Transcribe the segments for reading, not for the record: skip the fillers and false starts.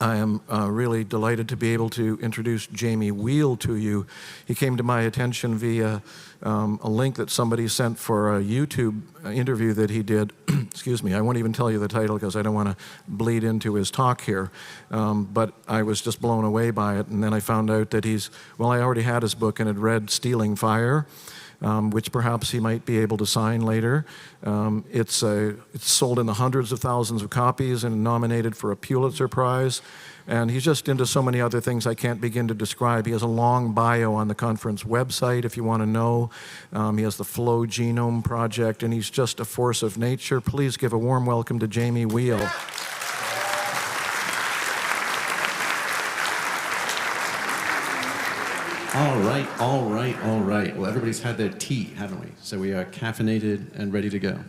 I am really delighted to be able to introduce Jamie Wheal to you. He came to my attention via a link that somebody sent for a YouTube interview that he did. Excuse me, I won't even tell you the title because I don't want to bleed into his talk here. But I was just blown away by it, and then I found out that well, I already had his book and had read Stealing Fire, which perhaps he might be able to sign later. It's sold in the hundreds of thousands of copies and nominated for a Pulitzer Prize. And he's just into so many other things I can't begin to describe. He has a long bio on the conference website if you want to know. He has the Flow Genome Project, and he's just a force of nature. Please give a warm welcome to Jamie Wheal. All right. Well, everybody's had their tea, haven't we? So we are caffeinated and ready to go.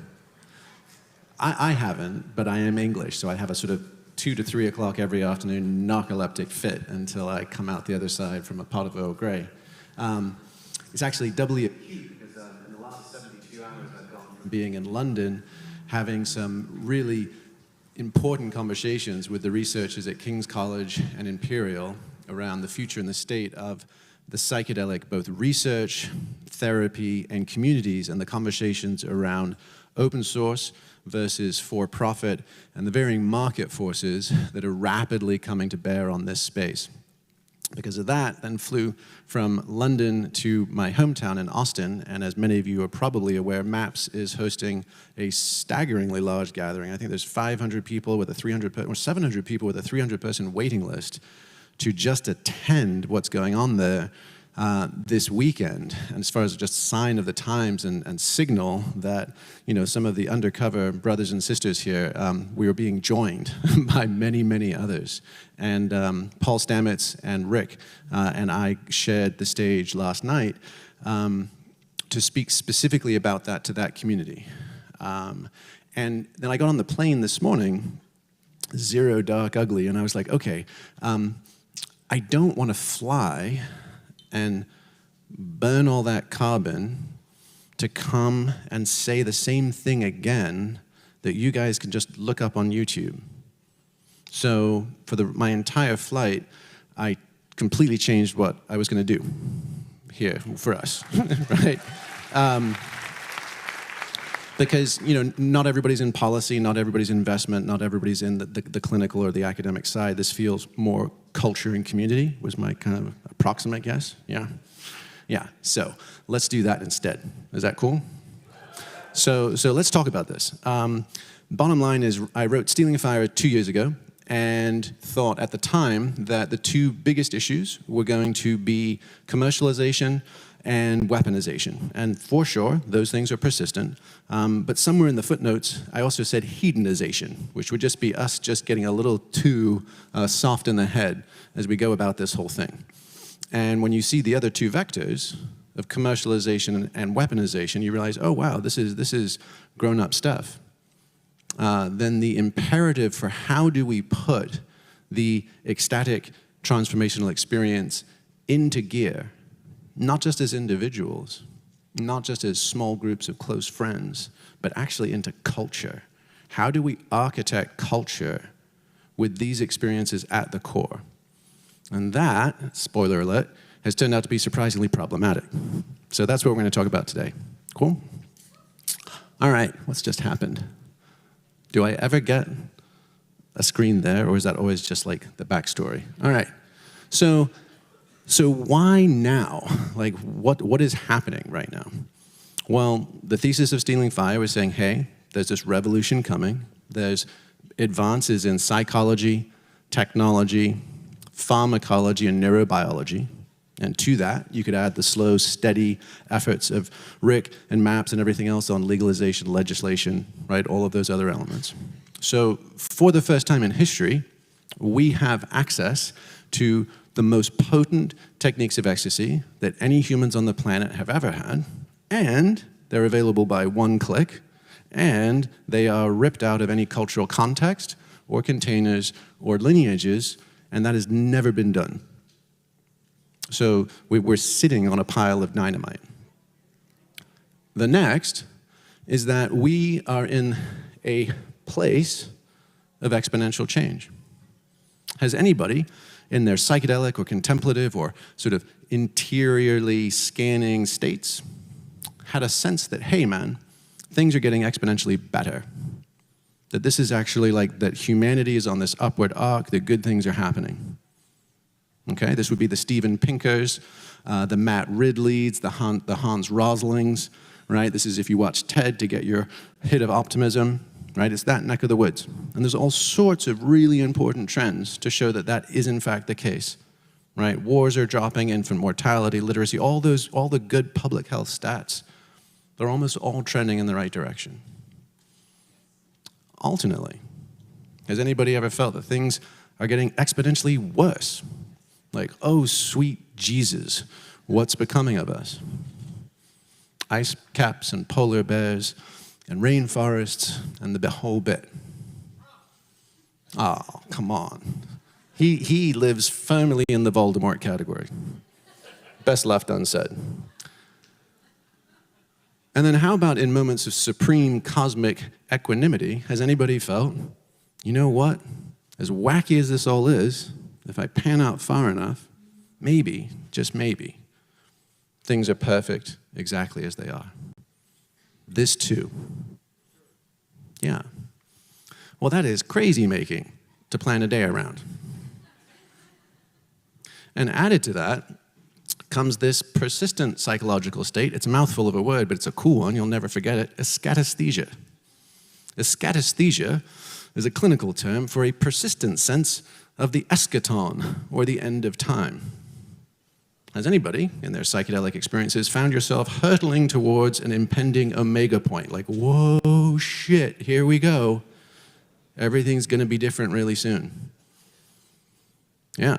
I haven't, but I am English, so I have a sort of 2 to 3 o'clock every afternoon narcoleptic fit until I come out the other side from a pot of Earl Grey. It's actually doubly acute because in the last 72 hours I've gone from being in London, having some really important conversations with the researchers at King's College and Imperial around the future and the state of the psychedelic, both research, therapy, and communities, and the conversations around open source versus for-profit, and the varying market forces that are rapidly coming to bear on this space. Because of that, then flew from London to my hometown in Austin, and as many of you are probably aware, MAPS is hosting a staggeringly large gathering. I think there's 500 people with a 300, or 700 people with a 300-person waiting list to just attend what's going on there this weekend. And as far as just sign of the times and signal that, you know, some of the undercover brothers and sisters here, we were being joined by many, many others. And Paul Stamets and Rick and I shared the stage last night to speak specifically about that to that community. And then I got on the plane this morning, zero dark ugly, and I was like, okay, I don't want to fly and burn all that carbon to come and say the same thing again that you guys can just look up on YouTube. So for my entire flight, I completely changed what I was going to do here for us, right? Because, you know, not everybody's in policy, not everybody's in investment, not everybody's in the clinical or the academic side. This feels more culture and community, was my kind of approximate guess. Yeah, so let's do that instead. Is that cool? So let's talk about this. Bottom line is I wrote Stealing Fire 2 years ago and thought at the time that the two biggest issues were going to be commercialization and weaponization. And for sure, those things are persistent. But somewhere in the footnotes, I also said hedonization, which would just be us just getting a little too soft in the head as we go about this whole thing. And when you see the other two vectors of commercialization and weaponization, you realize, oh wow, this is grown-up stuff. Then the imperative for how do we put the ecstatic transformational experience into gear, not just as individuals, not just as small groups of close friends, but actually into culture. How do we architect culture with these experiences at the core? And that, spoiler alert, has turned out to be surprisingly problematic. So that's what we're going to talk about today. Cool? All right, what's just happened? Do I ever get a screen there, or is that always just like the backstory? All right, so why now? Like, what is happening right now? Well, the thesis of Stealing Fire was saying, hey, there's this revolution coming. There's advances in psychology, technology, pharmacology, and neurobiology. And to that, you could add the slow, steady efforts of Rick and MAPS and everything else on legalization, legislation, right? All of those other elements. So for the first time in history, we have access to the most potent techniques of ecstasy that any humans on the planet have ever had, and they're available by one click, and they are ripped out of any cultural context or containers or lineages, and that has never been done. So we're sitting on a pile of dynamite. The next is that we are in a place of exponential change. Has anybody in their psychedelic or contemplative or sort of interiorly scanning states had a sense that, hey man, things are getting exponentially better? That this is actually like that humanity is on this upward arc, that good things are happening. Okay, this would be the Steven Pinkers, the Matt Ridleys, the Hans Roslings, right? This is if you watch TED to get your hit of optimism, right? It's that neck of the woods. And there's all sorts of really important trends to show that that is in fact the case, right? Wars are dropping, infant mortality, literacy, all the good public health stats, they're almost all trending in the right direction. Alternately, has anybody ever felt that things are getting exponentially worse? Like, oh, sweet Jesus, what's becoming of us? Ice caps and polar bears and rainforests and the whole bit. Oh, come on. He lives firmly in the Voldemort category. Best left unsaid. And then how about in moments of supreme cosmic equanimity, has anybody felt, you know what, as wacky as this all is, if I pan out far enough, maybe, just maybe, things are perfect exactly as they are. This too. Yeah. Well, that is crazy making to plan a day around. And added to that comes this persistent psychological state. It's a mouthful of a word, but it's a cool one. You'll never forget it. Eschatasthesia. Eschatasthesia is a clinical term for a persistent sense of the eschaton, or the end of time. Has anybody, in their psychedelic experiences, found yourself hurtling towards an impending omega point? Like, whoa, shit, here we go. Everything's going to be different really soon. Yeah.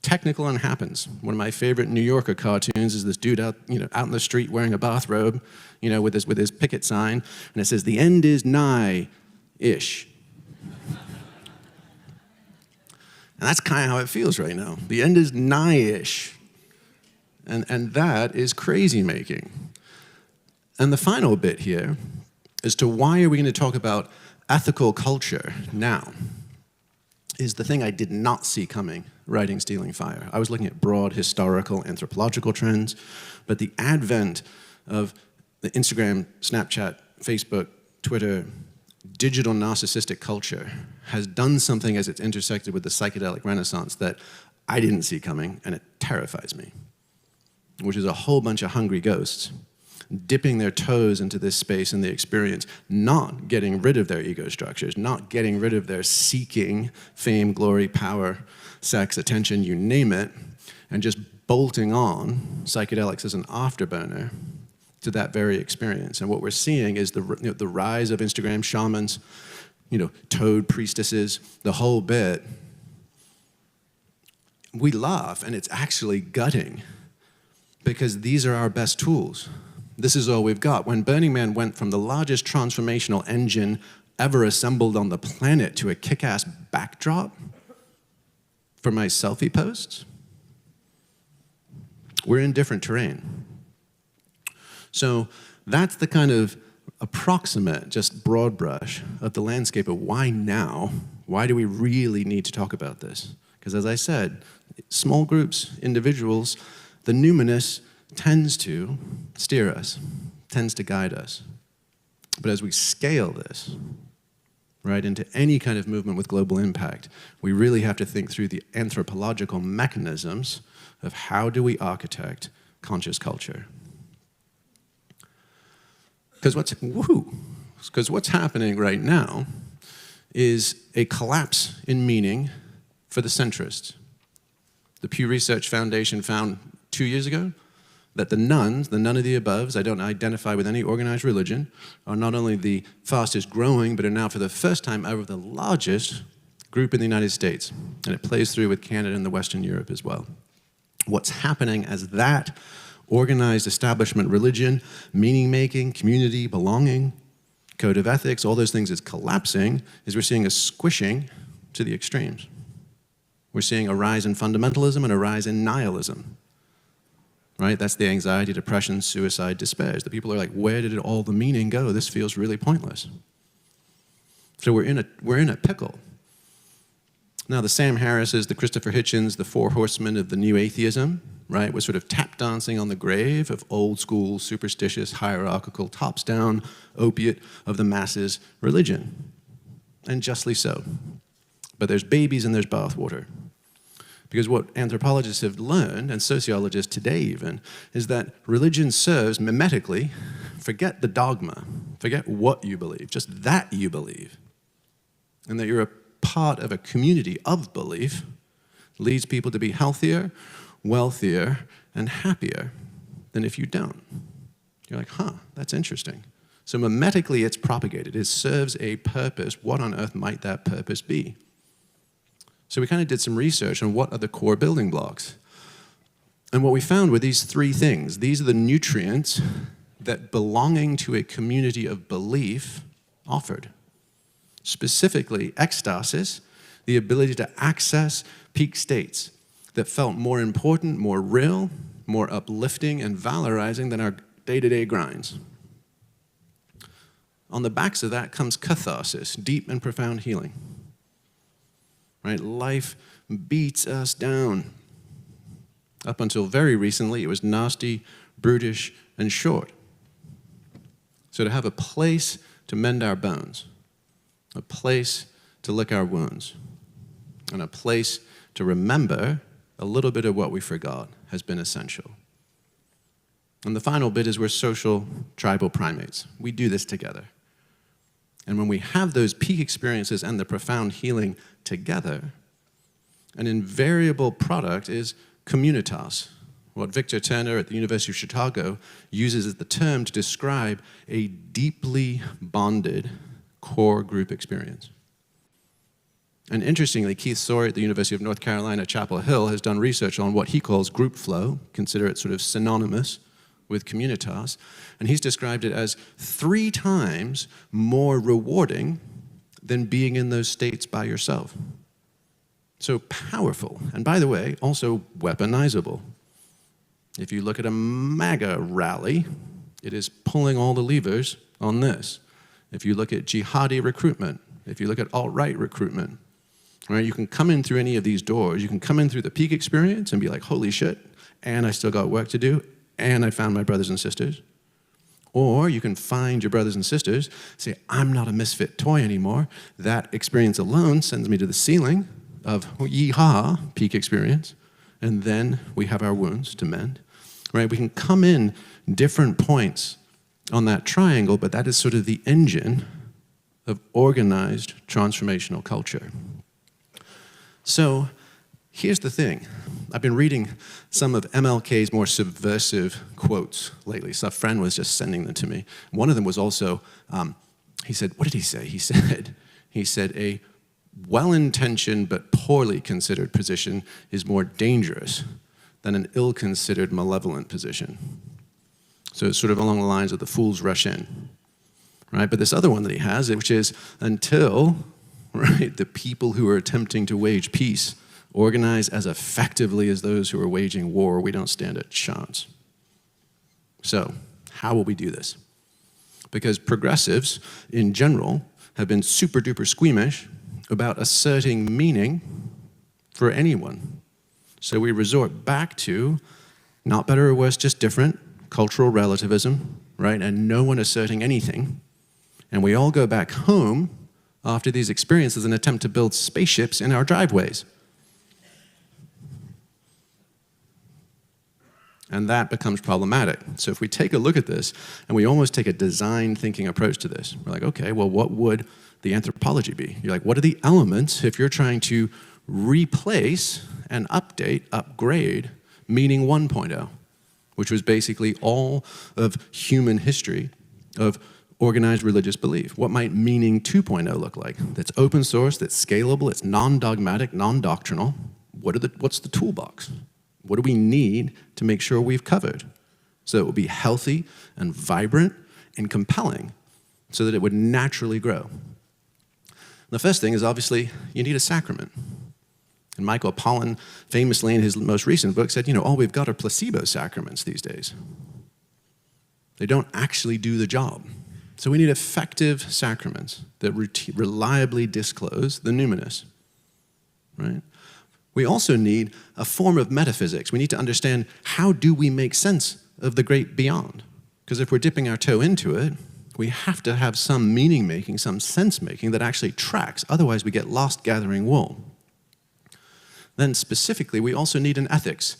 Technical and happens. One of my favorite New Yorker cartoons is this dude out in the street wearing a bathrobe, with his picket sign, and it says, "The end is nigh-ish." And that's kind of how it feels right now. The end is nigh-ish. And that is crazy making. And the final bit here as to why are we going to talk about ethical culture now is the thing I did not see coming writing Stealing Fire. I was looking at broad historical anthropological trends, but the advent of the Instagram, Snapchat, Facebook, Twitter, digital narcissistic culture has done something as it's intersected with the psychedelic renaissance that I didn't see coming, and it terrifies me, which is a whole bunch of hungry ghosts dipping their toes into this space and the experience, not getting rid of their ego structures, not getting rid of their seeking fame, glory, power, sex, attention, you name it, and just bolting on psychedelics as an afterburner to that very experience. And what we're seeing is the rise of Instagram shamans, toad priestesses, the whole bit. We laugh, and it's actually gutting, because these are our best tools. This is all we've got. When Burning Man went from the largest transformational engine ever assembled on the planet to a kick-ass backdrop for my selfie posts, we're in different terrain. So that's the kind of approximate, just broad brush of the landscape of why now, why do we really need to talk about this? Because as I said, small groups, individuals, the numinous tends to steer us, tends to guide us. But as we scale this, right, into any kind of movement with global impact, we really have to think through the anthropological mechanisms of how do we architect conscious culture. Because what's happening right now is a collapse in meaning for the centrists. The Pew Research Foundation found 2 years ago that the nuns, the none of the aboves, I don't identify with any organized religion, are not only the fastest growing, but are now for the first time ever the largest group in the United States. And it plays through with Canada and the Western Europe as well. What's happening as that organized establishment religion, meaning-making, community, belonging, code of ethics, all those things is collapsing, is we're seeing a squishing to the extremes. We're seeing a rise in fundamentalism and a rise in nihilism. Right? That's the anxiety, depression, suicide, despair. The people are like, where did all the meaning go? This feels really pointless. So we're in a pickle. Now, the Sam Harrises, the Christopher Hitchens, the four horsemen of the new atheism, right, was sort of tap dancing on the grave of old school, superstitious, hierarchical, tops down, opiate of the masses religion. And justly so. But there's babies and there's bathwater. Because what anthropologists have learned, and sociologists today even, is that religion serves mimetically, forget the dogma, forget what you believe, just that you believe. And that you're a part of a community of belief leads people to be healthier, wealthier, and happier than if you don't. You're like, huh, that's interesting. So mimetically, it's propagated. It serves a purpose. What on earth might that purpose be? So we kind of did some research on what are the core building blocks. And what we found were these three things. These are the nutrients that belonging to a community of belief offered. Specifically, ecstasis, the ability to access peak states that felt more important, more real, more uplifting and valorizing than our day-to-day grinds. On the backs of that comes catharsis, deep and profound healing. Right? Life beats us down. Up until very recently, it was nasty, brutish, and short. So to have a place to mend our bones, a place to lick our wounds, and a place to remember a little bit of what we forgot has been essential. And the final bit is we're social tribal primates. We do this together. And when we have those peak experiences and the profound healing together, an invariable product is communitas, what Victor Turner at the University of Chicago uses as the term to describe a deeply bonded core group experience. And interestingly, Keith Sawyer at the University of North Carolina, Chapel Hill, has done research on what he calls group flow, consider it sort of synonymous with communitas, and he's described it as 3 times more rewarding than being in those states by yourself. So powerful, and by the way, also weaponizable. If you look at a MAGA rally, it is pulling all the levers on this. If you look at jihadi recruitment, if you look at alt-right recruitment, right, you can come in through any of these doors. You can come in through the peak experience and be like, holy shit, and I still got work to do, and I found my brothers and sisters. Or you can find your brothers and sisters, say, I'm not a misfit toy anymore. That experience alone sends me to the ceiling of yeehaw, peak experience, and then we have our wounds to mend. Right? We can come in different points on that triangle, but that is sort of the engine of organized transformational culture. So here's the thing. I've been reading some of MLK's more subversive quotes lately. So a friend was just sending them to me. One of them was also, he said, what did he say? He said, a well-intentioned but poorly considered position is more dangerous than an ill-considered malevolent position. So it's sort of along the lines of the fools rush in, right? But this other one that he has, which is until, right, the people who are attempting to wage peace organize as effectively as those who are waging war, we don't stand a chance. So, how will we do this? Because progressives, in general, have been super duper squeamish about asserting meaning for anyone. So we resort back to not better or worse, just different, cultural relativism, right? And no one asserting anything. And we all go back home after these experiences and attempt to build spaceships in our driveways. And that becomes problematic. So if we take a look at this, and we almost take a design thinking approach to this, we're like, okay, well, what would the anthropology be? You're like, what are the elements if you're trying to replace and update, upgrade meaning 1.0, which was basically all of human history of organized religious belief? What might meaning 2.0 look like? That's open source, that's scalable, it's non-dogmatic, non-doctrinal. What's the toolbox? What do we need to make sure we've covered so it will be healthy and vibrant and compelling so that it would naturally grow? The first thing is obviously you need a sacrament. And Michael Pollan famously in his most recent book said, all we've got are placebo sacraments these days. They don't actually do the job. So we need effective sacraments that reliably disclose the numinous. right? We also need a form of metaphysics. We need to understand, how do we make sense of the great beyond? Because if we're dipping our toe into it, we have to have some meaning-making, some sense-making that actually tracks. Otherwise, we get lost gathering wool. Then specifically, we also need an ethics.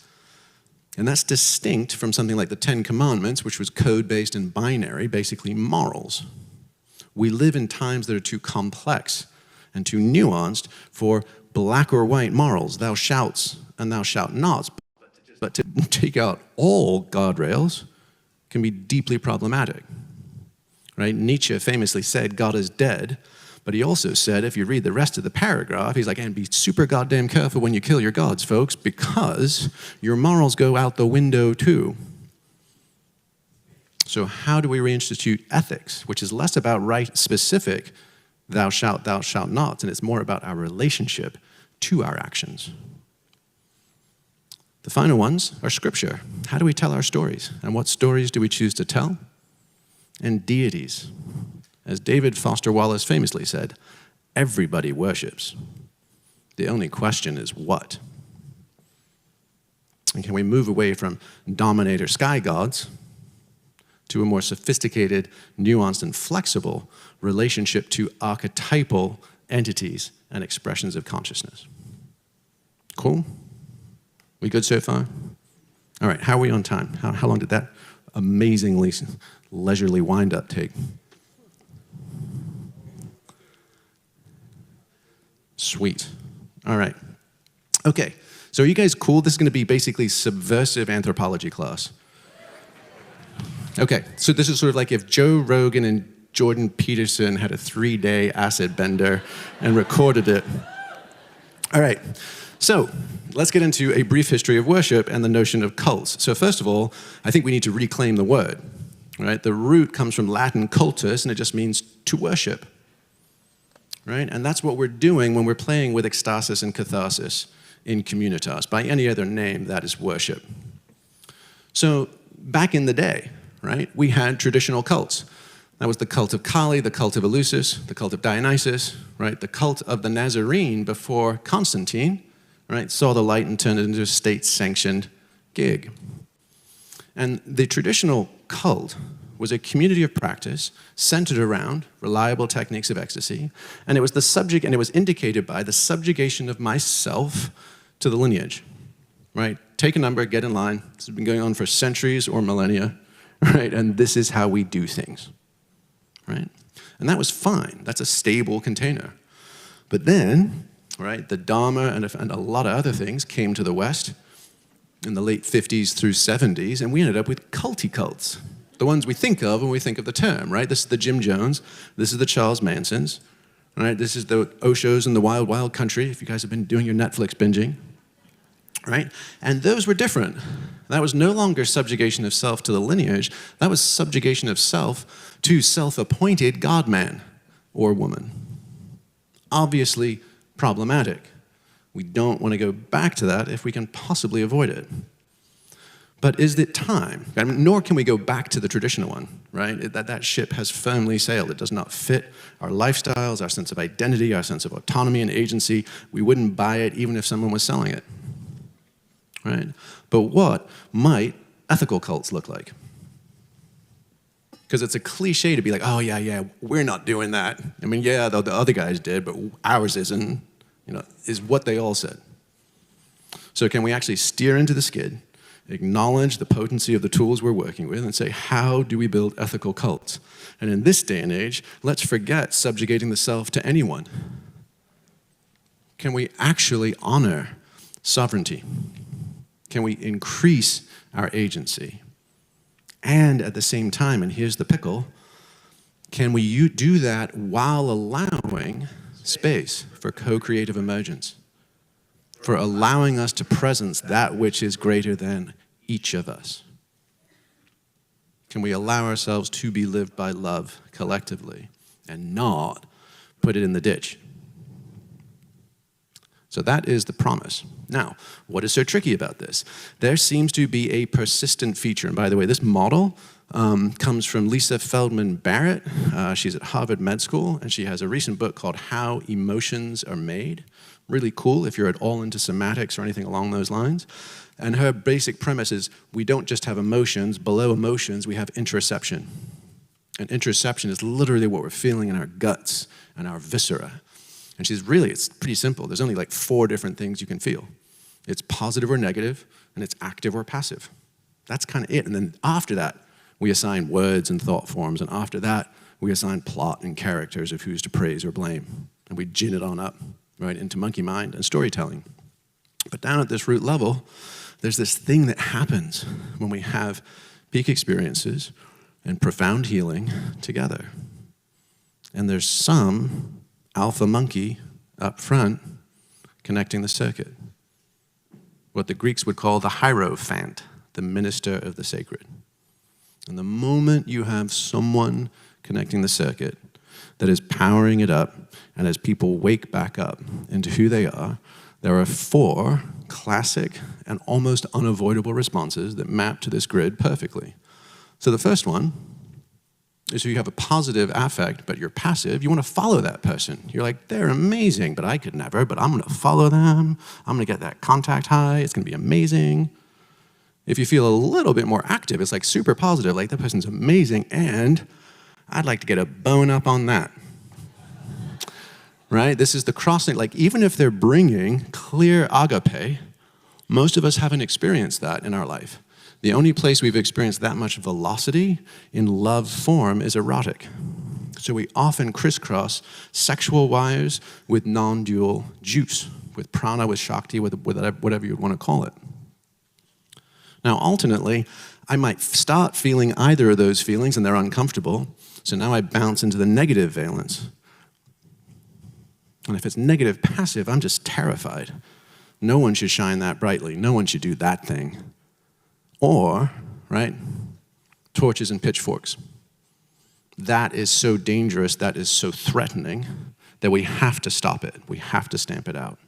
And that's distinct from something like the Ten Commandments, which was code-based and binary, basically morals. We live in times that are too complex and too nuanced for black or white morals, thou shalt and thou shalt not. But to take out all guardrails can be deeply problematic. Right? Nietzsche famously said God is dead, but he also said, if you read the rest of the paragraph, he's like, and be super goddamn careful when you kill your gods, folks, because your morals go out the window too. So how do we reinstitute ethics, which is less about right specific, thou shalt not, and it's more about our relationship to our actions. The final ones are scripture. How do we tell our stories? And what stories do we choose to tell? And deities. As David Foster Wallace famously said, everybody worships. The only question is what? And can we move away from dominator sky gods to a more sophisticated, nuanced, and flexible relationship to archetypal entities and expressions of consciousness? Cool? We good so far? All right, how are we on time? How long did that amazingly leisurely wind-up take? Sweet. All right. Okay, so are you guys cool? This is going to be basically subversive anthropology class. Okay, so this is sort of like if Joe Rogan and Jordan Peterson had a 3-day acid bender and recorded it. All right, so let's get into a brief history of worship and the notion of cults. So first of all, I think we need to reclaim the word. Right? The root comes from Latin cultus, and it just means to worship. Right? And that's what we're doing when we're playing with ecstasis and catharsis in communitas. By any other name, that is worship. So back in the day, right, we had traditional cults. That was the cult of Kali, the cult of Eleusis, the cult of Dionysus, right? The cult of the Nazarene before Constantine, right, saw the light and turned it into a state-sanctioned gig. And the traditional cult was a community of practice centered around reliable techniques of ecstasy, and it was the subject, and it was indicated by the subjugation of myself to the lineage, right? Take a number, get in line. This has been going on for centuries or millennia, right? And this is how we do things, right? And that was fine. That's a stable container. But then, right, the Dharma and a lot of other things came to the West in the late 50s through 70s, and we ended up with culty cults. The ones we think of when we think of the term, right? This is the Jim Jones, this is the Charles Mansons, right? This is the Oshos in the Wild Wild Country, if you guys have been doing your Netflix binging, right? And those were different. That was no longer subjugation of self to the lineage, that was subjugation of self to self-appointed God-man or woman. Obviously problematic. We don't want to go back to that if we can possibly avoid it. But is it time? I mean, nor can we go back to the traditional one, right? That ship has firmly sailed. It does not fit our lifestyles, our sense of identity, our sense of autonomy and agency. We wouldn't buy it even if someone was selling it, right? But what might ethical cults look like? Because it's a cliche to be like, oh, yeah, we're not doing that. I mean, yeah, the other guys did, but ours isn't, is what they all said. So can we actually steer into the skid, acknowledge the potency of the tools we're working with, and say, how do we build ethical cults? And in this day and age, let's forget subjugating the self to anyone. Can we actually honor sovereignty? Can we increase our agency? And at the same time, and here's the pickle, can we do that while allowing space for co-creative emergence? For allowing us to presence that which is greater than each of us? Can we allow ourselves to be lived by love collectively and not put it in the ditch? So that is the promise. Now, what is so tricky about this? There seems to be a persistent feature, and by the way, this model comes from Lisa Feldman Barrett. She's at Harvard Med School, and she has a recent book called How Emotions Are Made. Really cool if you're at all into somatics or anything along those lines. And her basic premise is we don't just have emotions. Below emotions, we have interoception. And interoception is literally what we're feeling in our guts and our viscera. And it's pretty simple. There's only like 4 different things you can feel. It's positive or negative, and it's active or passive. That's kind of it. And then after that, we assign words and thought forms. And after that, we assign plot and characters of who's to praise or blame. And we gin it on up, right, into monkey mind and storytelling. But down at this root level, there's this thing that happens when we have peak experiences and profound healing together. And there's some alpha monkey up front connecting the circuit. What the Greeks would call the hierophant, the minister of the sacred. And the moment you have someone connecting the circuit that is powering it up, and as people wake back up into who they are, there are 4 classic and almost unavoidable responses that map to this grid perfectly. So the first one is you have a positive affect, but you're passive. You want to follow that person. You're like, they're amazing, but I could never, but I'm going to follow them. I'm going to get that contact high. It's going to be amazing. If you feel a little bit more active, it's like super positive, like that person's amazing, and I'd like to get a bone up on that. Right? This is the crossing, like even if they're bringing clear agape, most of us haven't experienced that in our life. The only place we've experienced that much velocity in love form is erotic. So we often crisscross sexual wires with non-dual juice, with prana, with shakti, with whatever you'd want to call it. Now, alternately, I might start feeling either of those feelings and they're uncomfortable, so now I bounce into the negative valence. And if it's negative passive, I'm just terrified. No one should shine that brightly. No one should do that thing. Or, right, torches and pitchforks. That is so dangerous, that is so threatening, that we have to stop it. We have to stamp it out.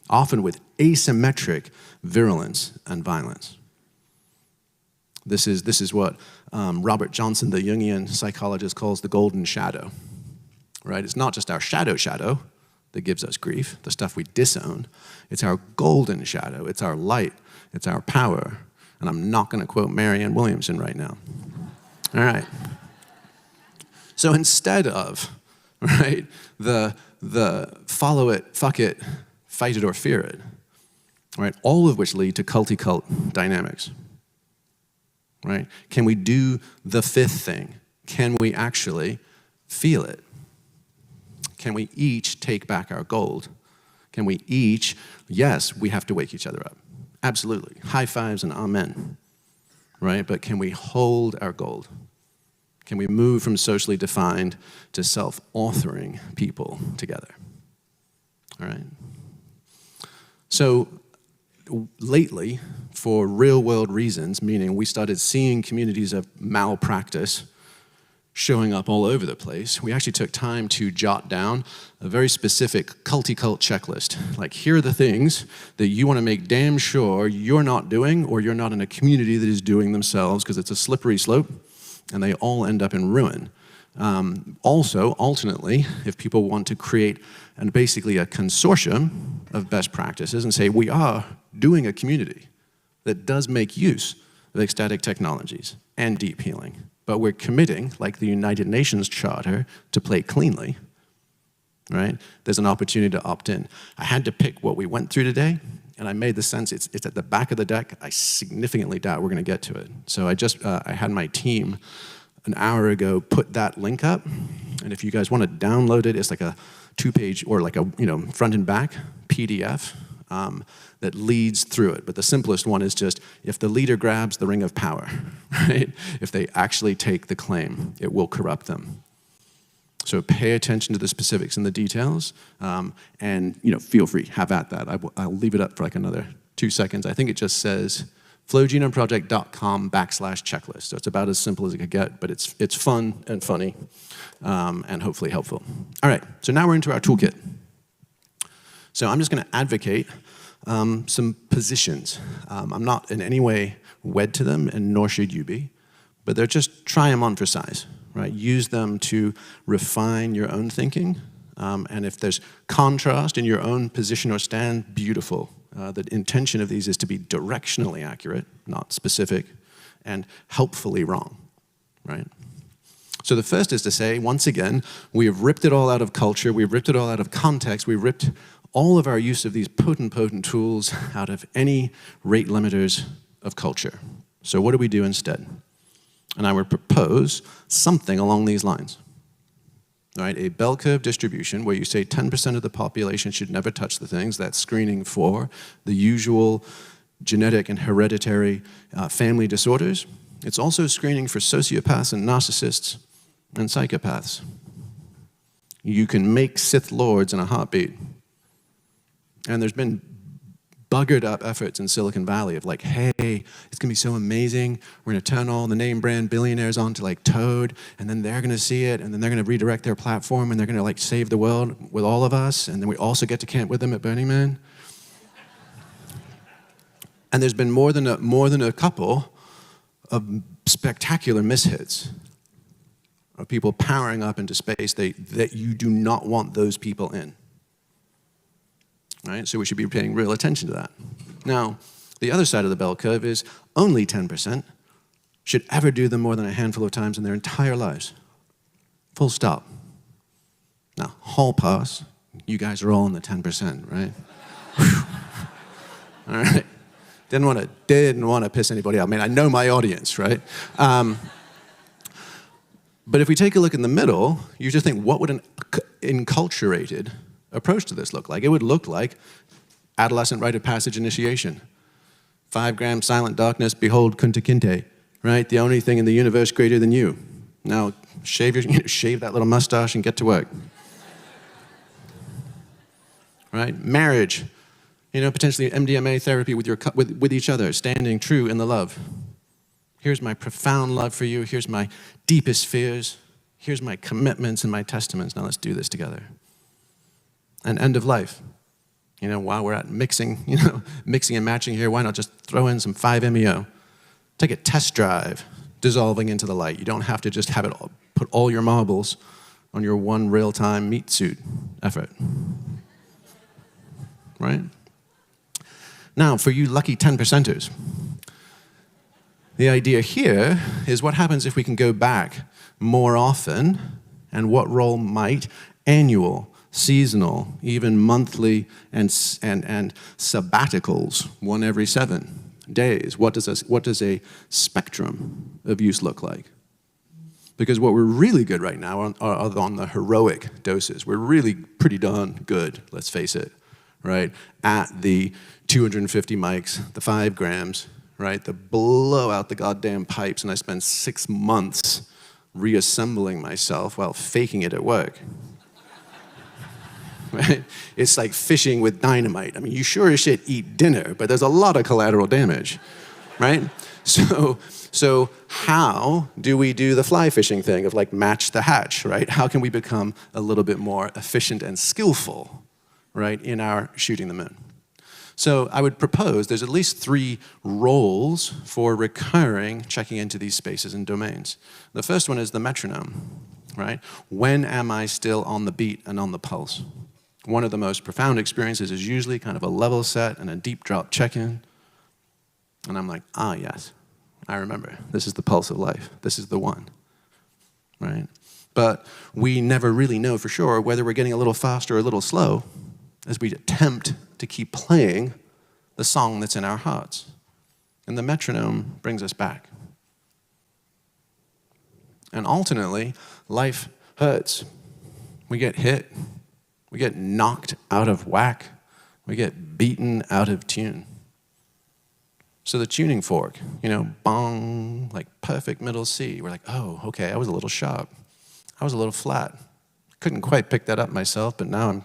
Often with asymmetric virulence and violence. This is what Robert Johnson, the Jungian psychologist, calls the golden shadow. Right? It's not just our shadow that gives us grief, the stuff we disown. It's our golden shadow. It's our light. It's our power. And I'm not going to quote Marianne Williamson right now. All right. So instead of, right, the follow it, fuck it, fight it or fear it, right, all of which lead to culty-cult dynamics. Right? Can we do the 5th thing? Can we actually feel it? Can we each take back our gold? Can we each, yes, we have to wake each other up. Absolutely. High fives and amen. Right? But can we hold our gold? Can we move from socially defined to self-authoring people together? All right? So lately, for real-world reasons, meaning we started seeing communities of malpractice showing up all over the place, we actually took time to jot down a very specific culty-cult checklist. Like, here are the things that you want to make damn sure you're not doing, or you're not in a community that is doing themselves, because it's a slippery slope, and they all end up in ruin. Also, alternately, if people want to create basically a consortium of best practices and say, we are doing a community that does make use of ecstatic technologies and deep healing, but we're committing, like the United Nations Charter, to play cleanly, right? There's an opportunity to opt in. I had to pick what we went through today, and I made the sense it's at the back of the deck. I significantly doubt we're going to get to it. So I had my team an hour ago put that link up, and if you guys want to download it, it's like a 2-page or like a front and back PDF that leads through it. But the simplest one is just, if the leader grabs the ring of power, right? If they actually take the claim, it will corrupt them. So pay attention to the specifics and the details, and feel free, have at that. I'll leave it up for like another 2 seconds. I think it just says flowgenomeproject.com/checklist. So it's about as simple as it could get, but it's fun and funny, and hopefully helpful. All right, so now we're into our toolkit. So I'm just going to advocate some positions. I'm not in any way wed to them, and nor should you be, but they're just try them on for size, right? Use them to refine your own thinking. And if there's contrast in your own position or stand, beautiful. The intention of these is to be directionally accurate, not specific, and helpfully wrong, right? So the first is to say, once again, we have ripped it all out of culture, we've ripped it all out of context, we've ripped all of our use of these potent tools out of any rate limiters of culture. So what do we do instead? And I would propose something along these lines. Right, a bell curve distribution where you say 10% of the population should never touch the things. That's screening for the usual genetic and hereditary family disorders. It's also screening for sociopaths and narcissists and psychopaths. You can make Sith Lords in a heartbeat. And there's been buggered up efforts in Silicon Valley of like, hey, it's gonna be so amazing. We're gonna turn all the name brand billionaires onto like Toad, and then they're gonna see it, and then they're gonna redirect their platform, and they're gonna like save the world with all of us, and then we also get to camp with them at Burning Man. And there's been more than a couple of spectacular mishits of people powering up into space that you do not want those people in. Right? So we should be paying real attention to that. Now, the other side of the bell curve is only 10% should ever do them more than a handful of times in their entire lives. Full stop. Now, hall pass, you guys are all in the 10%, right? All right. Didn't want to piss anybody out. I mean, I know my audience, right? But if we take a look in the middle, you just think, what would an enculturated approach to this look like? It would look like adolescent rite of passage initiation. 5 grams silent darkness, behold Kunta Kinte, right? The only thing in the universe greater than you. Now, shave that little mustache and get to work. Right? Marriage, potentially MDMA therapy with each other, standing true in the love. Here's my profound love for you. Here's my deepest fears. Here's my commitments and my testaments. Now let's do this together. And end of life. While we're at mixing and matching here, why not just throw in some 5-MeO? Take a test drive, dissolving into the light. You don't have to just have it put all your marbles on your one real-time meat suit effort. Right? Now, for you lucky 10%ers, the idea here is what happens if we can go back more often, and what role might annual, seasonal, even monthly, and sabbaticals, 1 every 7 days. What does a spectrum of use look like? Because what we're really good right now are on the heroic doses. We're really pretty darn good, let's face it, right? At the 250 mics, the 5 grams, right? The blow out the goddamn pipes, and I spend 6 months reassembling myself while faking it at work. Right? It's like fishing with dynamite. I mean, you sure as shit eat dinner, but there's a lot of collateral damage, right? So how do we do the fly fishing thing of like match the hatch, right? How can we become a little bit more efficient and skillful, right, in our shooting the moon? So I would propose there's at least 3 roles for recurring checking into these spaces and domains. The first one is the metronome, right? When am I still on the beat and on the pulse? One of the most profound experiences is usually kind of a level set and a deep drop check-in. And I'm like, yes, I remember. This is the pulse of life. This is the one, right? But we never really know for sure whether we're getting a little fast or a little slow as we attempt to keep playing the song that's in our hearts. And the metronome brings us back. And ultimately, life hurts. We get hit. We get knocked out of whack. We get beaten out of tune. So the tuning fork, bong, like perfect middle C. We're like, oh, okay, I was a little sharp. I was a little flat. Couldn't quite pick that up myself, but now I'm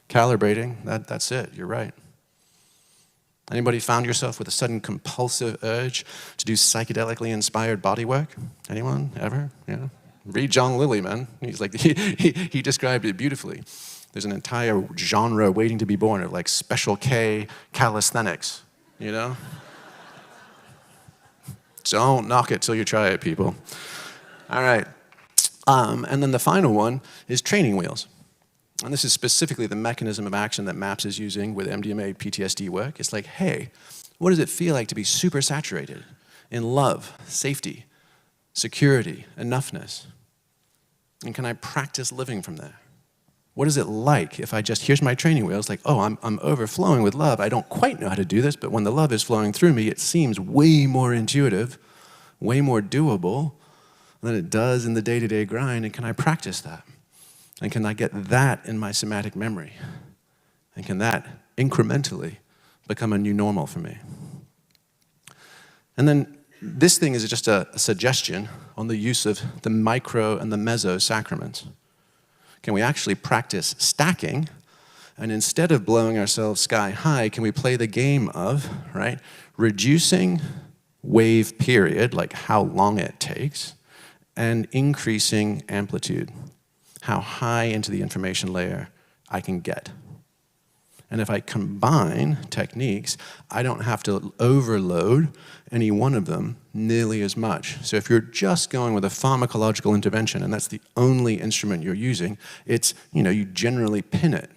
calibrating. That's it, you're right. Anybody found yourself with a sudden compulsive urge to do psychedelically inspired body work? Anyone, ever? Yeah. Read John Lilly, man. He's like, he described it beautifully. There's an entire genre waiting to be born of like special K calisthenics, Don't knock it till you try it, people. All right. And then the final one is training wheels. And this is specifically the mechanism of action that MAPS is using with MDMA PTSD work. It's like, hey, what does it feel like to be super saturated in love, safety, security, enoughness? And can I practice living from there? What is it like if I just, here's my training wheels, like, oh, I'm overflowing with love. I don't quite know how to do this, but when the love is flowing through me, it seems way more intuitive, way more doable than it does in the day-to-day grind. And can I practice that? And can I get that in my somatic memory? And can that incrementally become a new normal for me? And then this thing is just a suggestion on the use of the micro and the meso sacraments. Can we actually practice stacking? And instead of blowing ourselves sky high, can we play the game of, right, reducing wave period, like how long it takes, and increasing amplitude, how high into the information layer I can get. And if I combine techniques, I don't have to overload any one of them nearly as much. So if you're just going with a pharmacological intervention, and that's the only instrument you're using, it's, you generally pin it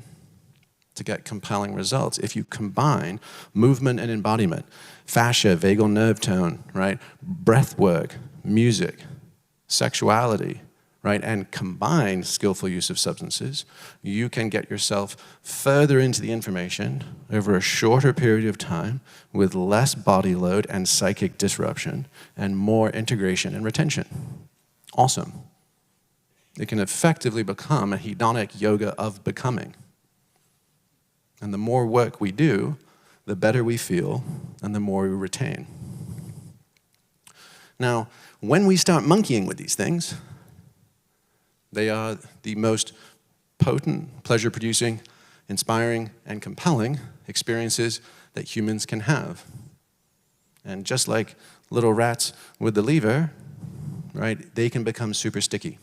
to get compelling results. If you combine movement and embodiment, fascia, vagal nerve tone, right, breath work, music, sexuality, right, and combine skillful use of substances, you can get yourself further into the information over a shorter period of time with less body load and psychic disruption and more integration and retention. Awesome. It can effectively become a hedonic yoga of becoming. And the more work we do, the better we feel and the more we retain. Now, when we start monkeying with these things, they are the most potent, pleasure-producing, inspiring, and compelling experiences that humans can have. And just like little rats with the lever, right, they can become super sticky.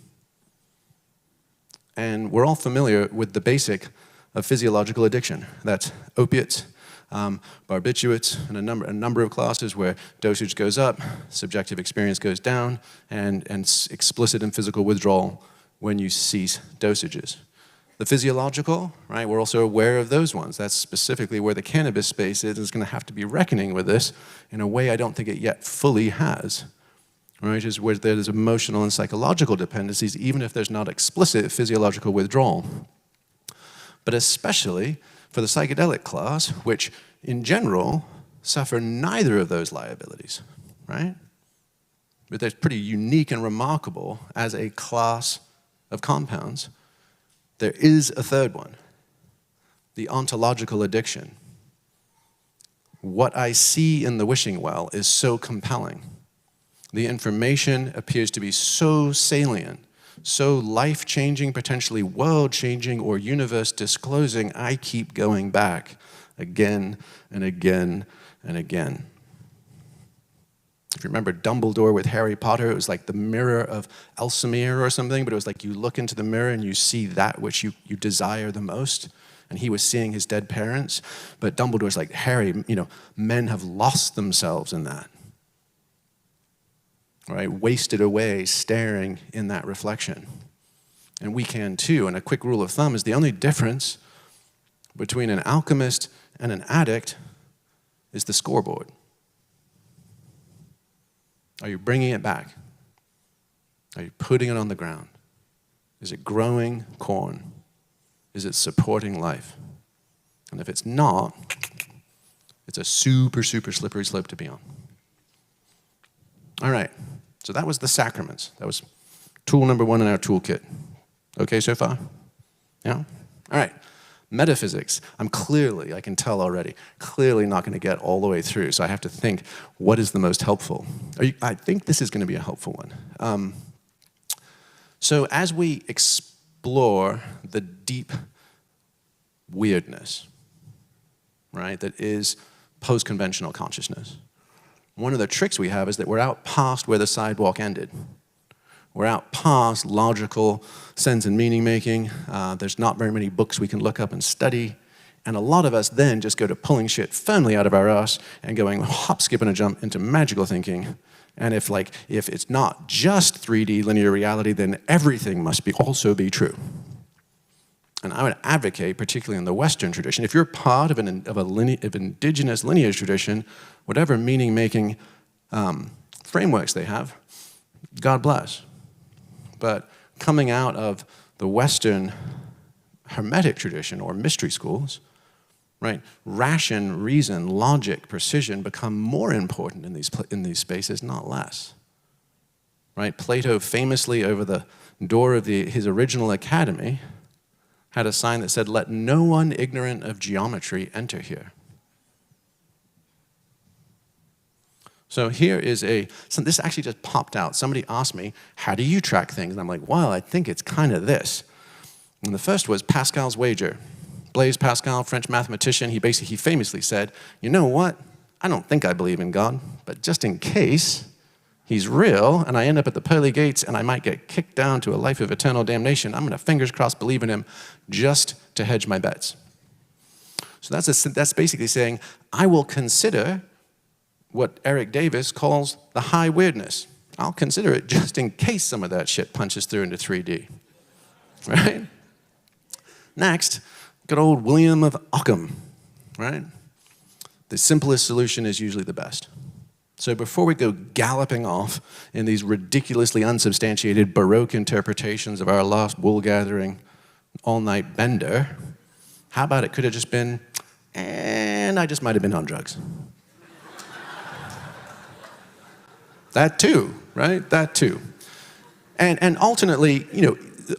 And we're all familiar with the basic of physiological addiction. That's opiates, barbiturates, and a number of classes where dosage goes up, subjective experience goes down, and explicit and physical withdrawal when you cease dosages. The physiological, right, we're also aware of those ones. That's specifically where the cannabis space is going to have to be reckoning with this in a way I don't think it yet fully has, right, is where there's emotional and psychological dependencies, even if there's not explicit physiological withdrawal. But especially for the psychedelic class, which in general suffer neither of those liabilities, right? But they're pretty unique and remarkable as a class of compounds. There is a third one, the ontological addiction. What I see in the wishing well is so compelling. The information appears to be so salient, so life-changing, potentially world-changing, or universe-disclosing, I keep going back again and again and again. If you remember Dumbledore with Harry Potter, it was like the mirror of Elsamir or something, but it was like you look into the mirror and you see that which you desire the most. And he was seeing his dead parents. But Dumbledore's like, Harry, men have lost themselves in that. Right? Wasted away staring in that reflection. And we can too. And a quick rule of thumb is the only difference between an alchemist and an addict is the scoreboard. Are you bringing it back? Are you putting it on the ground? Is it growing corn? Is it supporting life? And if it's not, it's a super, super slippery slope to be on. All right, so that was the sacraments. That was tool number 1 in our toolkit. Okay so far? Yeah? All right. Metaphysics, I can tell already, clearly not going to get all the way through, so I have to think, what is the most helpful? I think this is going to be a helpful one. So as we explore the deep weirdness, right, that is post-conventional consciousness, one of the tricks we have is that we're out past where the sidewalk ended. We're out past logical sense and meaning making. There's not very many books we can look up and study. And a lot of us then just go to pulling shit firmly out of our ass and going hop, skip, and a jump into magical thinking And if it's not just 3D linear reality, then everything must also be true. And I would advocate, particularly in the Western tradition, if you're part of an indigenous lineage tradition, whatever meaning-making frameworks they have, God bless. But coming out of the Western Hermetic tradition or mystery schools, right, ration, reason, logic, precision become more important in these spaces, not less. Right? Plato famously, over the door of his original academy, had a sign that said, "Let no one ignorant of geometry enter here." So here is this actually just popped out. Somebody asked me, how do you track things? And I'm like, well, I think it's kind of this. And the first was Pascal's wager. Blaise Pascal, French mathematician, he famously said, you know what? I don't think I believe in God, but just in case he's real and I end up at the pearly gates and I might get kicked down to a life of eternal damnation, I'm going to fingers crossed believe in him just to hedge my bets. So that's basically saying, I will consider what Eric Davis calls the high weirdness. I'll consider it just in case some of that shit punches through into 3D, right? Next, good old William of Ockham, right? The simplest solution is usually the best. So before we go galloping off in these ridiculously unsubstantiated Baroque interpretations of our last wool-gathering all-night bender, how about it could have just been, and I just might have been on drugs. That too, right? That too. And alternately,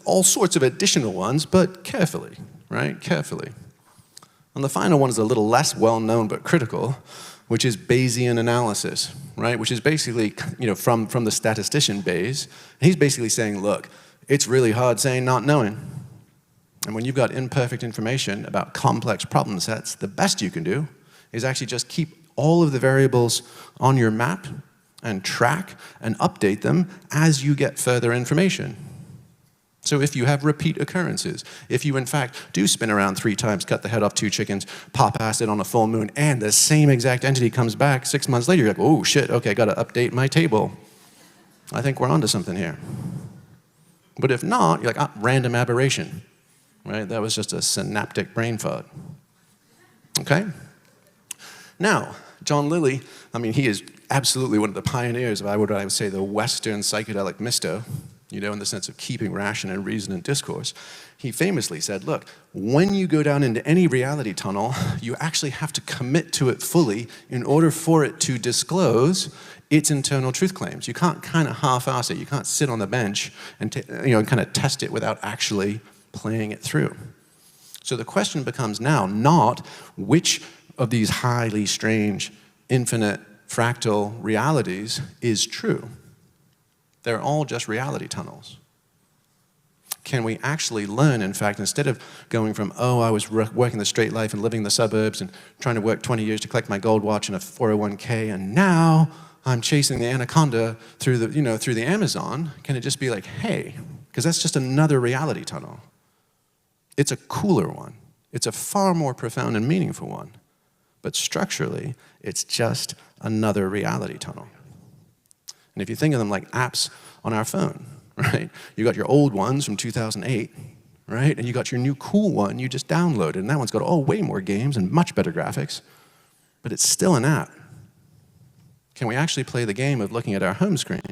all sorts of additional ones, but carefully, right? Carefully. And the final one is a little less well-known but critical, which is Bayesian analysis, right? Which is basically, from the statistician Bayes. And he's basically saying, look, it's really hard saying not knowing. And when you've got imperfect information about complex problem sets, the best you can do is actually just keep all of the variables on your map and track and update them as you get further information. So if you have repeat occurrences, if you in fact do spin around 3 times, cut the head off 2 chickens, pop acid on a full moon, and the same exact entity comes back 6 months later, you're like, oh shit, okay, gotta update my table. I think we're onto something here. But if not, you're like, random aberration, right? That was just a synaptic brain fog. Okay? Now, John Lilly, he is absolutely one of the pioneers of what I would say the Western psychedelic mysto, in the sense of keeping ration and reason and discourse. He famously said, look, when you go down into any reality tunnel, you actually have to commit to it fully in order for it to disclose its internal truth claims. You can't kind of half-ass it. You can't sit on the bench and kind of test it without actually playing it through. So the question becomes now not which of these highly strange, infinite, fractal realities is true. They're all just reality tunnels. Can we actually learn, in fact, instead of going from, I was working the straight life and living in the suburbs and trying to work 20 years to collect my gold watch and a 401k, and now I'm chasing the anaconda through the Amazon, can it just be like, hey, because that's just another reality tunnel. It's a cooler one. It's a far more profound and meaningful one. But structurally, it's just another reality tunnel. And if you think of them like apps on our phone, right? You got your old ones from 2008, right? And you got your new cool one you just downloaded, and that one's got way more games and much better graphics, but it's still an app. Can we actually play the game of looking at our home screen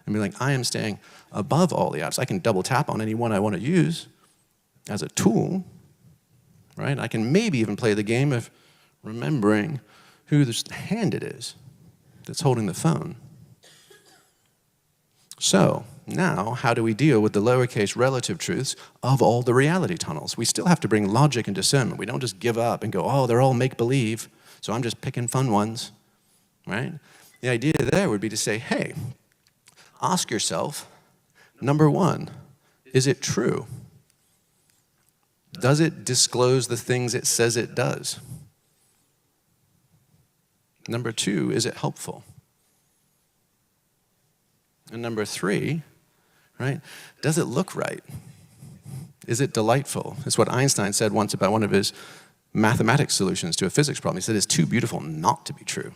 and be like, I am staying above all the apps. I can double tap on any one I want to use as a tool, right? I can maybe even play the game of remembering who the hand it is that's holding the phone. So now, how do we deal with the lowercase relative truths of all the reality tunnels? We still have to bring logic and discernment. We don't just give up and go, they're all make-believe, so I'm just picking fun ones, right? The idea there would be to say, hey, ask yourself, number 1, is it true? Does it disclose the things it says it does? Number 2, is it helpful? And number 3, right, does it look right? Is it delightful? It's what Einstein said once about one of his mathematics solutions to a physics problem. He said, it's too beautiful not to be true.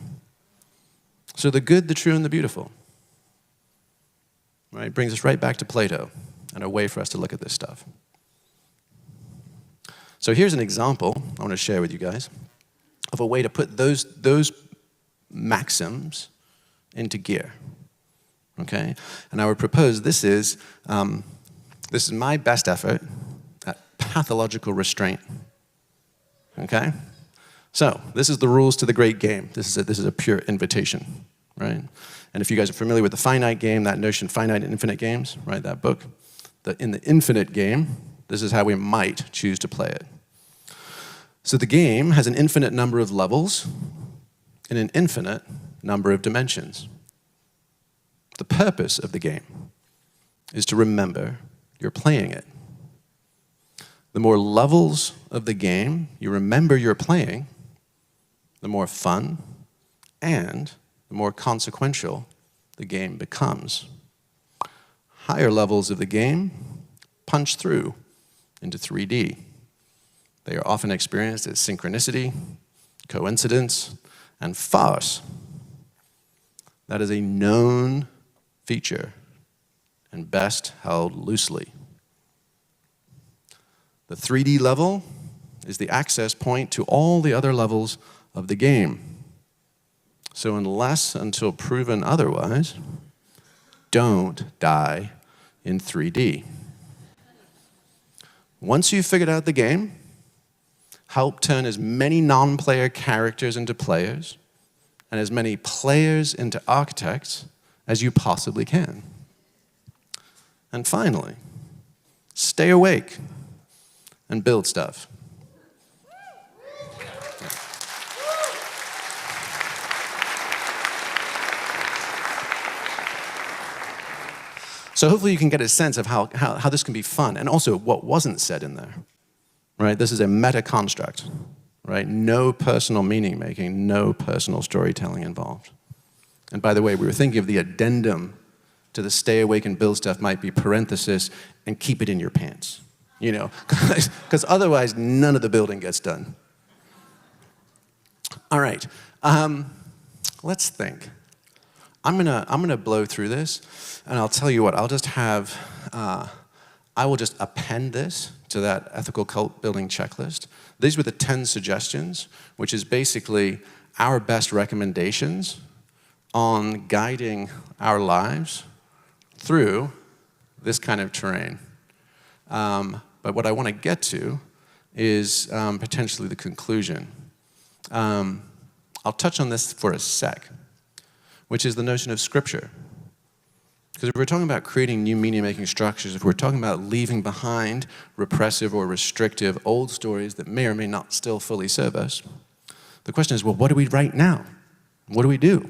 So the good, the true, and the beautiful, right, brings us right back to Plato and a way for us to look at this stuff. So here's an example I want to share with you guys of a way to put those maxims into gear, okay? And I would propose this is my best effort at pathological restraint, okay? So this is the rules to the great game. This is a pure invitation, right? And if you guys are familiar with the finite game, that notion, finite and infinite games, right, that book, in the infinite game, this is how we might choose to play it. So the game has an infinite number of levels and an infinite number of dimensions. The purpose of the game is to remember you're playing it. The more levels of the game you remember you're playing, the more fun and the more consequential the game becomes. Higher levels of the game punch through into 3D. They are often experienced as synchronicity, coincidence, and farce. That is a known feature and best held loosely. The 3D level is the access point to all the other levels of the game. So unless until proven otherwise, don't die in 3D. Once you've figured out the game, help turn as many non-player characters into players and as many players into architects as you possibly can. And finally, stay awake and build stuff. So hopefully you can get a sense of how this can be fun, and also what wasn't said in there, right? This is a meta-construct, right? No personal meaning making, no personal storytelling involved. And by the way, we were thinking of the addendum to the stay awake and build stuff might be parenthesis and keep it in your pants, you know, because otherwise none of the building gets done. All right, let's think. I'm gonna blow through this, and I'll tell you what. I'll just have, I will just append this to that ethical cult building checklist. These were the 10 suggestions, which is basically our best recommendations on guiding our lives through this kind of terrain. But what I want to get to is potentially the conclusion. I'll touch on this for a sec, which is the notion of scripture. Because if we're talking about creating new meaning-making structures, if we're talking about leaving behind repressive or restrictive old stories that may or may not still fully serve us, the question is, well, what do we write now? What do we do?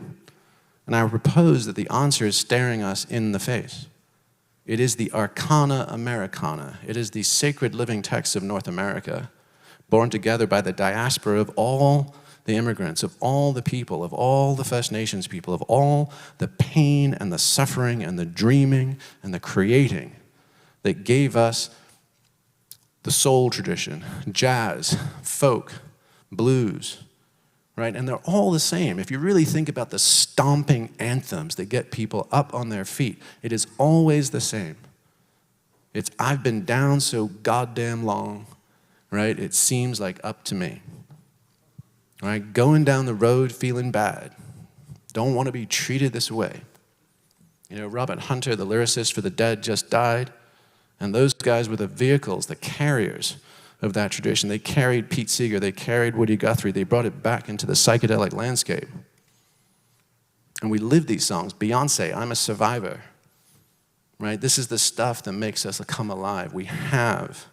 And I propose that the answer is staring us in the face. It is the Arcana Americana. It is the sacred living texts of North America, born together by the diaspora of all the immigrants, of all the people, of all the First Nations people, of all the pain and the suffering and the dreaming and the creating that gave us the soul tradition, jazz, folk, blues, right? And they're all the same. If you really think about the stomping anthems that get people up on their feet, it is always the same. It's, I've been down so goddamn long, right? It seems like up to me. Right? Going down the road feeling bad. Don't want to be treated this way. You know, Robert Hunter, the lyricist for The Dead, just died. And those guys were the vehicles, the carriers of that tradition. They carried Pete Seeger, they carried Woody Guthrie, they brought it back into the psychedelic landscape. And we live these songs. Beyonce, I'm a Survivor. Right? This is the stuff that makes us come alive. We have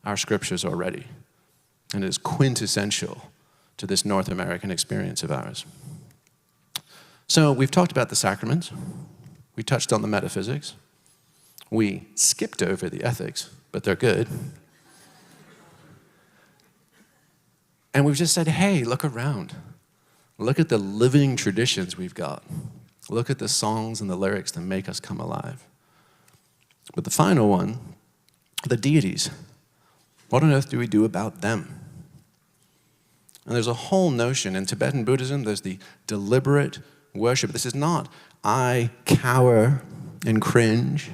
our scriptures already. And it is quintessential to this North American experience of ours. So we've talked about the sacraments. We touched on the metaphysics. We skipped over the ethics, but they're good. And we've just said, hey, look around. Look at the living traditions we've got. Look at the songs and the lyrics that make us come alive. But the final one, the deities. What on earth do we do about them? And there's a whole notion in Tibetan Buddhism, there's the deliberate worship. This is not, I cower and cringe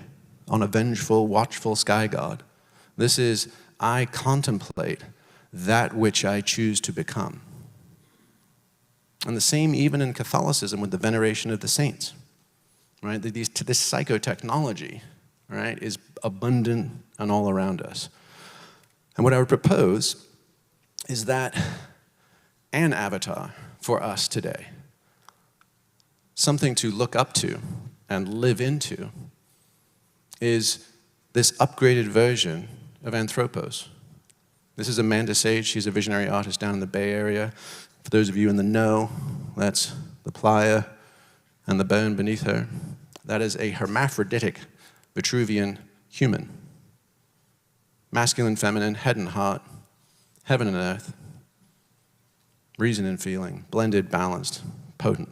on a vengeful, watchful sky god. This is, I contemplate that which I choose to become. And the same even in Catholicism with the veneration of the saints, right? This psychotechnology, right, is abundant and all around us. And what I would propose is that an avatar for us today, something to look up to and live into, is this upgraded version of Anthropos. This is Amanda Sage. She's a visionary artist down in the Bay Area. For those of you in the know, that's the playa and the bone beneath her. That is a hermaphroditic Vitruvian human. Masculine, feminine, head and heart, heaven and earth, reason and feeling, blended, balanced, potent.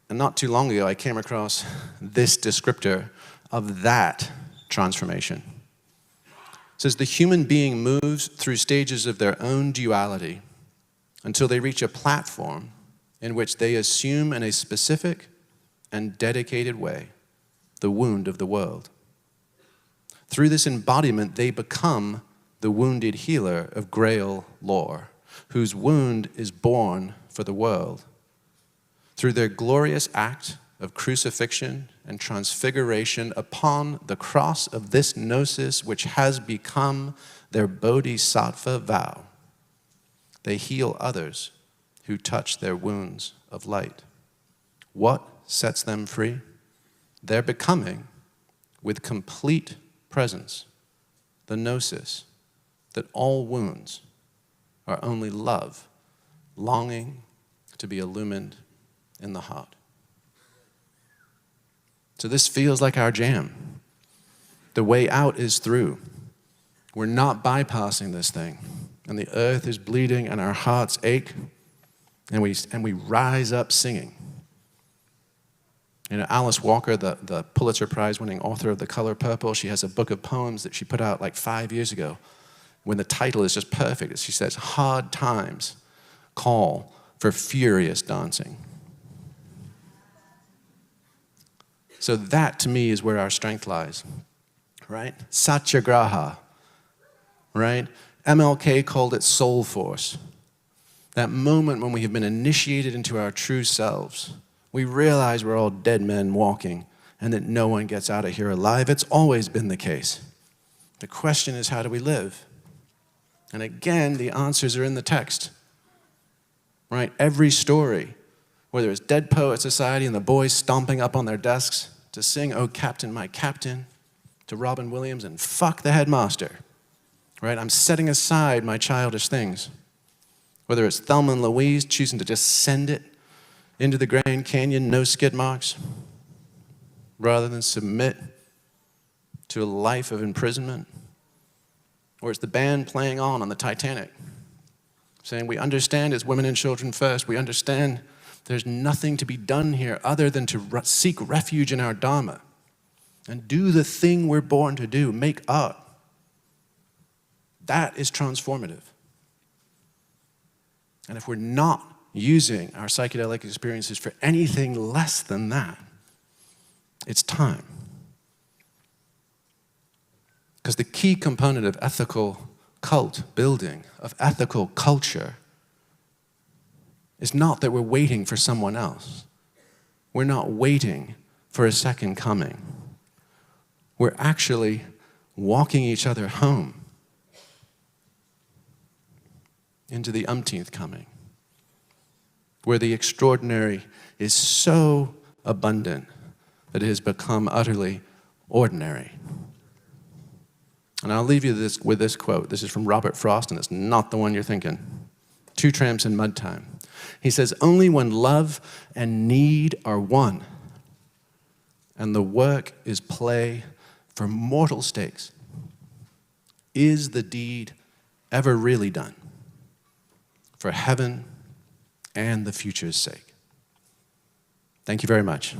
And not too long ago, I came across this descriptor of that transformation. It says, the human being moves through stages of their own duality until they reach a platform in which they assume in a specific and dedicated way the wound of the world. Through this embodiment, they become the wounded healer of Grail Lore, whose wound is born for the world. Through their glorious act of crucifixion and transfiguration upon the cross of this gnosis, which has become their bodhisattva vow, they heal others who touch their wounds of light. What sets them free? Their becoming with complete presence, the gnosis that all wounds are only love, longing to be illumined in the heart. So this feels like our jam. The way out is through. We're not bypassing this thing. And the earth is bleeding and our hearts ache. And we rise up singing. You know, Alice Walker, the Pulitzer Prize-winning author of The Color Purple, she has a book of poems that she put out like 5 years ago when the title is just perfect. She says, hard times call for furious dancing. So that, to me, is where our strength lies, right? Satyagraha, right? MLK called it soul force. That moment when we have been initiated into our true selves, we realize we're all dead men walking and that no one gets out of here alive. It's always been the case. The question is, how do we live? And again, the answers are in the text, right? Every story, whether it's Dead Poet Society and the boys stomping up on their desks to sing, "Oh, Captain, my Captain," to Robin Williams and "Fuck the headmaster," right? I'm setting aside my childish things. Whether it's Thelma and Louise choosing to just send it into the Grand Canyon, no skid marks, rather than submit to a life of imprisonment. Or it's the band playing on the Titanic, saying we understand it's women and children first. We understand there's nothing to be done here other than to seek refuge in our Dharma and do the thing we're born to do, make art. That is transformative. And if we're not using our psychedelic experiences for anything less than that, it's time. Because the key component of ethical cult building, of ethical culture, is not that we're waiting for someone else. We're not waiting for a second coming. We're actually walking each other home into the umpteenth coming, where the extraordinary is so abundant that it has become utterly ordinary. And I'll leave you with this quote. This is from Robert Frost, and it's not the one you're thinking. Two Tramps in Mud Time. He says, only when love and need are one, and the work is play for mortal stakes, is the deed ever really done for heaven and the future's sake. Thank you very much.